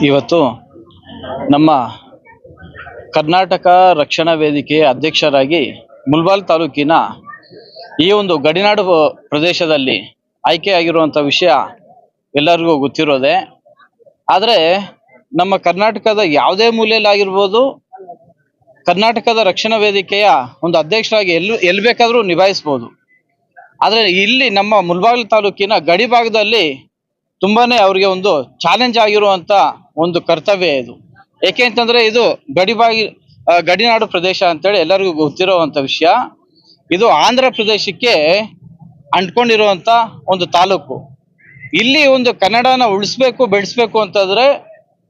ಇವತ್ತು ನಮ್ಮ ಕರ್ನಾಟಕ ರಕ್ಷಣಾ ವೇದಿಕೆಯ ಅಧ್ಯಕ್ಷರಾಗಿ ಮುಳಬಾಗಿಲು ತಾಲೂಕಿನ ಈ ಒಂದು ಗಡಿನಾಡು ಪ್ರದೇಶದಲ್ಲಿ ಆಯ್ಕೆಯಾಗಿರುವಂಥ ವಿಷಯ ಎಲ್ಲರಿಗೂ ಗೊತ್ತಿರೋದೆ. ಆದರೆ ನಮ್ಮ ಕರ್ನಾಟಕದ ಯಾವುದೇ ಮೂಲೆಯಲ್ಲಾಗಿರ್ಬೋದು, ಕರ್ನಾಟಕದ ರಕ್ಷಣಾ ವೇದಿಕೆಯ ಒಂದು ಅಧ್ಯಕ್ಷರಾಗಿ ಎಲ್ಲಿ ಬೇಕಾದರೂ ನಿಭಾಯಿಸ್ಬೋದು. ಆದರೆ ಇಲ್ಲಿ ನಮ್ಮ ಮುಳಬಾಗಿಲು ತಾಲೂಕಿನ ಗಡಿ ಭಾಗದಲ್ಲಿ ತುಂಬಾನೇ ಅವರಿಗೆ ಒಂದು ಚಾಲೆಂಜ್ ಆಗಿರುವಂತ ಒಂದು ಕರ್ತವ್ಯ ಇದು. ಏಕೆ ಅಂತಂದ್ರೆ ಇದು ಗಡಿನಾಡು ಪ್ರದೇಶ ಅಂತೇಳಿ ಎಲ್ಲರಿಗೂ ಗೊತ್ತಿರುವಂತ ವಿಷಯ. ಇದು ಆಂಧ್ರ ಪ್ರದೇಶಕ್ಕೆ ಅಂಟ್ಕೊಂಡಿರುವಂತ ಒಂದು ತಾಲೂಕು. ಇಲ್ಲಿ ಒಂದು ಕನ್ನಡನ ಉಳಿಸ್ಬೇಕು ಬೆಳೆಸ್ಬೇಕು ಅಂತಂದ್ರೆ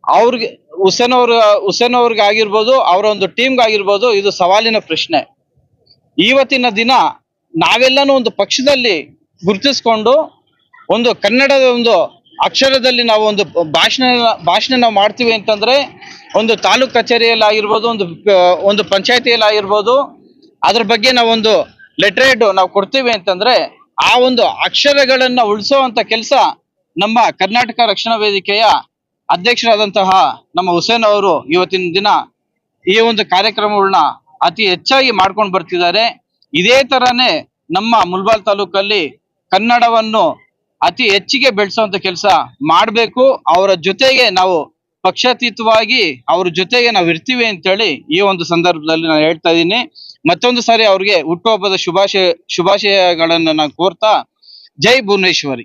ಅವ್ರಿಗೆ ಹುಸೇನ್ ಅವ್ರಿಗೆ ಆಗಿರ್ಬೋದು, ಅವರ ಒಂದು ಟೀಮ್ಗೆ ಆಗಿರ್ಬೋದು, ಇದು ಸವಾಲಿನ ಪ್ರಶ್ನೆ. ಇವತ್ತಿನ ದಿನ ನಾವೆಲ್ಲನೂ ಒಂದು ಪಕ್ಷದಲ್ಲಿ ಗುರುತಿಸ್ಕೊಂಡು ಒಂದು ಕನ್ನಡದ ಒಂದು ಅಕ್ಷರದಲ್ಲಿ ನಾವು ಒಂದು ಭಾಷಣ ನಾವು ಮಾಡ್ತೀವಿ ಅಂತಂದ್ರೆ ಒಂದು ತಾಲೂಕ್ ಕಚೇರಿಯಲ್ಲಿ ಆಗಿರ್ಬೋದು, ಒಂದು ಪಂಚಾಯತಿಯಲ್ಲಿ ಆಗಿರ್ಬೋದು, ಅದ್ರ ಬಗ್ಗೆ ನಾವೊಂದು ಲೆಟರೇಡ್ ನಾವು ಕೊಡ್ತೀವಿ ಅಂತಂದ್ರೆ ಆ ಒಂದು ಅಕ್ಷರಗಳನ್ನ ಉಳಿಸುವಂತ ಕೆಲಸ ನಮ್ಮ ಕರ್ನಾಟಕ ರಕ್ಷಣಾ ವೇದಿಕೆಯ ಅಧ್ಯಕ್ಷರಾದಂತಹ ನಮ್ಮ ಹುಸೇನ್ ಅವರು ಇವತ್ತಿನ ದಿನ ಈ ಒಂದು ಕಾರ್ಯಕ್ರಮಗಳನ್ನ ಅತಿ ಹೆಚ್ಚಾಗಿ ಮಾಡ್ಕೊಂಡು ಬರ್ತಿದ್ದಾರೆ. ಇದೇ ತರಾನೇ ನಮ್ಮ ಮುಳಬಾಗಿಲು ತಾಲೂಕಲ್ಲಿ ಕನ್ನಡವನ್ನು ಅತಿ ಹೆಚ್ಚಿಗೆ ಬೆಳೆಸುವಂತ ಕೆಲಸ ಮಾಡಬೇಕು. ಅವರ ಜೊತೆಗೆ ನಾವು ಪಕ್ಷಾತೀತವಾಗಿ ಅವ್ರ ಜೊತೆಗೆ ನಾವು ಇರ್ತೀವಿ ಅಂತೇಳಿ ಈ ಒಂದು ಸಂದರ್ಭದಲ್ಲಿ ನಾನು ಹೇಳ್ತಾ ಇದ್ದೀನಿ. ಮತ್ತೊಂದು ಸಾರಿ ಅವ್ರಿಗೆ ಹುಟ್ಟುಹಬ್ಬದ ಶುಭಾಶಯಗಳನ್ನ ನಾನು ಕೋರ್ತಾ, ಜೈ ಭುವನೇಶ್ವರಿ.